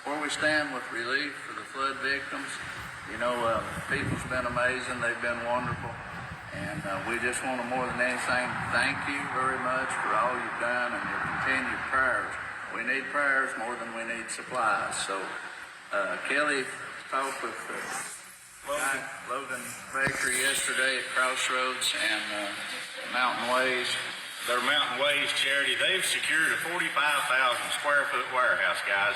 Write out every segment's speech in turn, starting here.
where we stand with relief for the flood victims. People's been amazing. They've been wonderful. And we just want to, more than anything, thank you very much for all you've done and your continued prayers. We need prayers more than we need supplies. So Kelly talked with Logan Baker yesterday at Crossroads and Mountain Ways. Their Mountain Ways charity, they've secured a 45,000 square foot warehouse, guys.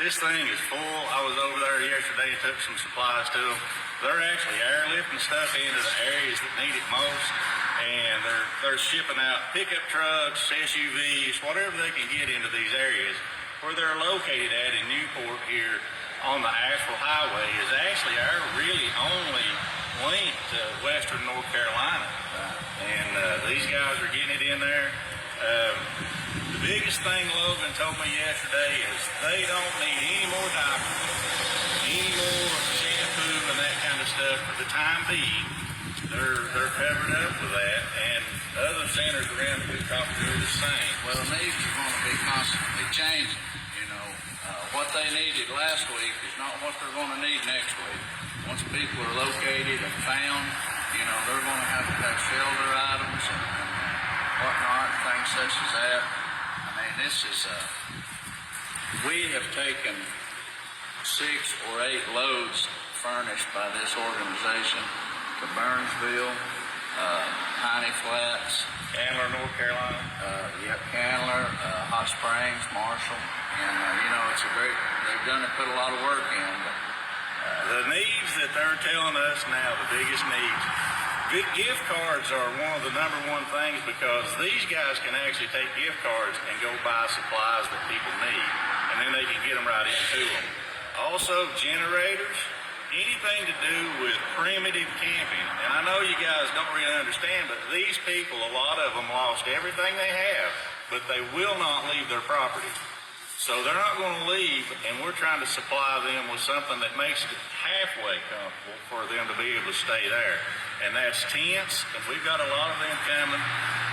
This thing is full. I was over there yesterday and took some supplies to them. They're actually airlifting stuff into the areas that need it most, and they're shipping out pickup trucks, SUVs, whatever they can get into these areas. Where they're located at in Newport here on the Asheville Highway is actually our really only link to western North Carolina. And these guys are getting it in there. The biggest thing Logan told me yesterday is they don't need any more diapers, any more shampoo and that kind of stuff for the time being. They're covered up with that, and other centers around the Cook do the same. Well, needs are going to be constantly changing. What they needed last week is not what they're going to need next week. Once people are located and found, they're going to have shelter items and whatnot, things such as that. I mean, we have taken 6 or 8 loads furnished by this organization to Burnsville, Piney Flats, Candler, North Carolina. Candler, Hot Springs, Marshall, and they've put a lot of work in. But, the needs that they're telling us now, the biggest needs, gift cards are one of the number one things, because these guys can actually take gift cards and go buy supplies that people need, and then they can get them right into them. Also, generators, anything to do with primitive camping. And I know you guys don't really understand, but these people, a lot of them lost everything they have, but they will not leave their property. So they're not going to leave, and we're trying to supply them with something that makes it halfway comfortable for them to be able to stay there. And that's tents, and we've got a lot of them coming,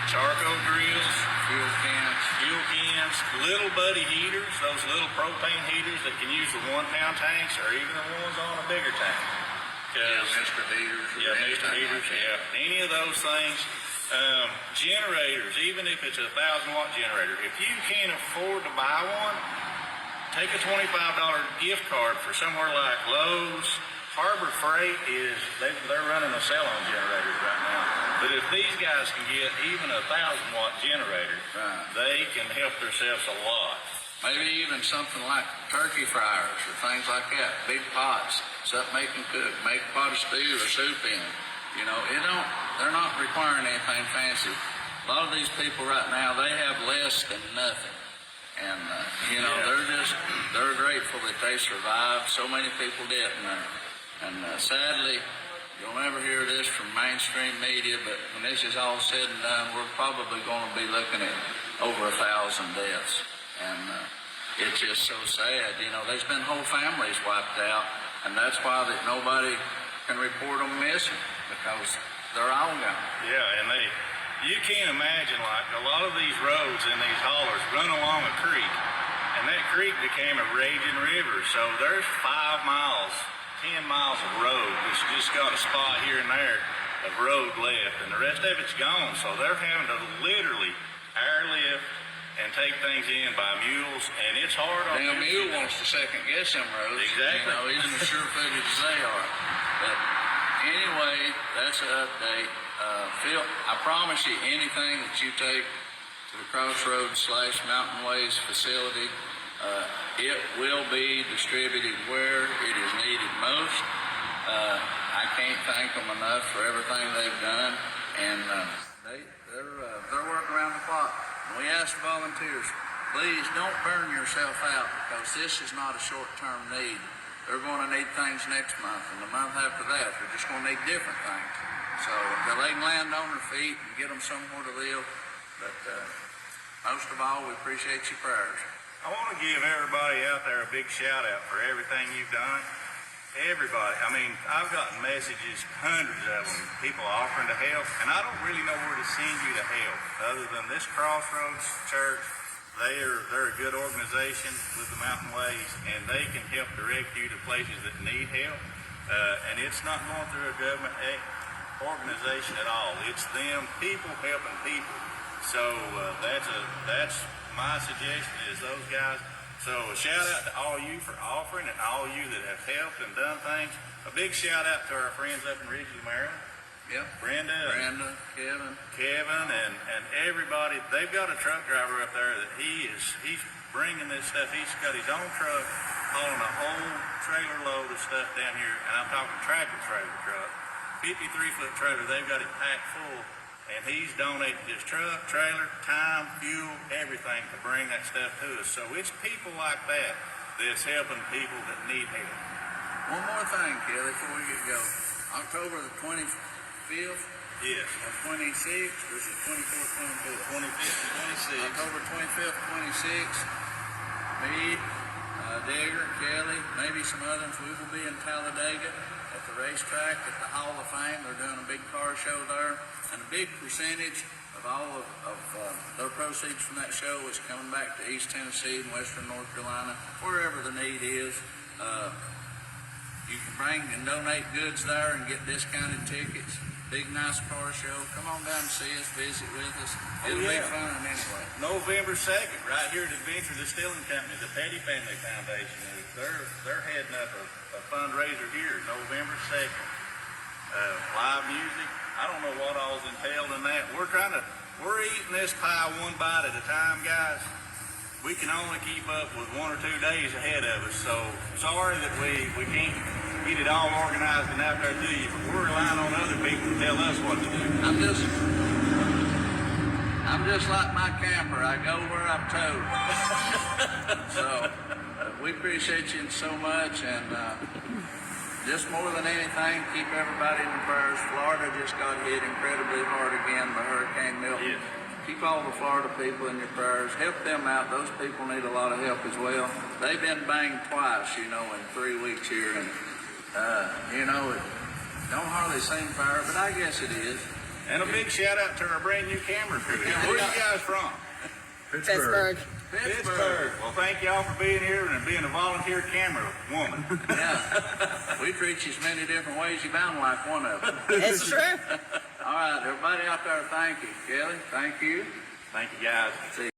charcoal grills, fuel cans, little buddy heaters, those little propane heaters that can use the 1-pound tanks, or even the ones on a bigger tank. Mr. Heaters. Mr. Heaters, any of those things. Generators, even if it's a 1,000-watt generator, if you can't afford to buy one, take a $25 gift card for somewhere like Lowe's. Harbor Freight they're running a sale on generators right now. But if these guys can get even a 1,000-watt generator, they can help themselves a lot. Maybe even something like turkey fryers or things like that, big pots, something they can cook, make a pot of stew or soup in. They're not requiring anything fancy. A lot of these people right now, they have less than nothing. And, they're grateful that they survived. So many people didn't. And sadly, you'll never hear this from mainstream media, but when this is all said and done, we're probably going to be looking at over 1,000 deaths. And it's just so sad. There's been whole families wiped out, and that's why that nobody can report them missing, because they're all gone. Yeah, and you can't imagine, like, a lot of these roads in these hollers run along a creek, and that creek became a raging river. So there's 5 miles, 10 miles of road that's just got a spot here and there of road left, and the rest of it's gone. So they're having to literally airlift and take things in by mules, and it's hard on them. A mule wants to second guess them roads. Exactly. Isn't as sure-footed as they are. But anyway, that's an update. Phil, I promise you, anything that you take to the Crossroads / Mountain Ways facility, it will be distributed where it is needed most. I can't thank them enough for everything they've done, and they're working around the clock. And we ask the volunteers, please don't burn yourself out, because this is not a short-term need. They're going to need things next month, and the month after that, they're just going to need different things. So until they can land on their feet and get them somewhere to live. But most of all, we appreciate your prayers. I want to give everybody out there a big shout out for everything you've done. Everybody. I mean, I've gotten messages, hundreds of them, people offering to help, and I don't really know where to send you to help other than this Crossroads Church, they're a good organization with the Mountain Ways, and they can help direct you to places that need help. And it's not going through a government organization at all. It's them people helping people. So that's my suggestion is those guys. So a shout out to all you for offering and all you that have helped and done things. A big shout out to our friends up in Ridgely, Maryland. Yep. Brenda, Kevin, and everybody. They've got a truck driver up there that he's bringing this stuff. He's got his own truck hauling a whole trailer load of stuff down here, and I'm talking tractor trailer truck, 53-foot trailer. They've got it packed full. And he's donated his truck, trailer, time, fuel, everything to bring that stuff to us. So it's people like that that's helping people that need help. One more thing, Kelly, before we get going. October the 25th Yes. and 26th, or is it 24th, 25th? 25th and 26th. October 25th, 26th, me, Digger, Kelly, maybe some others, we will be in Talladega at the racetrack at the Hall of Fame. They're doing a big car show there, and a big percentage of all of their proceeds from that show is coming back to East Tennessee and Western North Carolina, wherever the need is. You can bring and donate goods there and get discounted tickets. Big, nice car show. Come on down and see us, visit with us. It'll be fun anyway. November 2nd, right here at Adventure Distilling Company, the Petty Family Foundation. They're heading up a fundraiser here, November 2nd. Live music. I don't know what all's entailed in that. We're eating this pie one bite at a time, guys. We can only keep up with 1 or 2 days ahead of us, so sorry that we can't get it all organized and out there to you, but we're relying on other people to tell us what to do. I'm just like my camper. I go where I'm told. So we appreciate you so much, and just more than anything, keep everybody in your prayers. Florida just got hit incredibly hard again by Hurricane Milton. Yes. Keep all the Florida people in your prayers. Help them out. Those people need a lot of help as well. They've been banged twice, in 3 weeks here, and it don't hardly seem fair, but I guess it is. And a big shout out to our brand new camera crew. Where are you guys from? Pittsburgh. Pittsburgh. Well, thank y'all for being here and being a volunteer camera woman. Yeah. We treat you as many different ways. You bound like one of them. It's true. All right, everybody out there, thank you. Kelly, thank you. Thank you, guys. See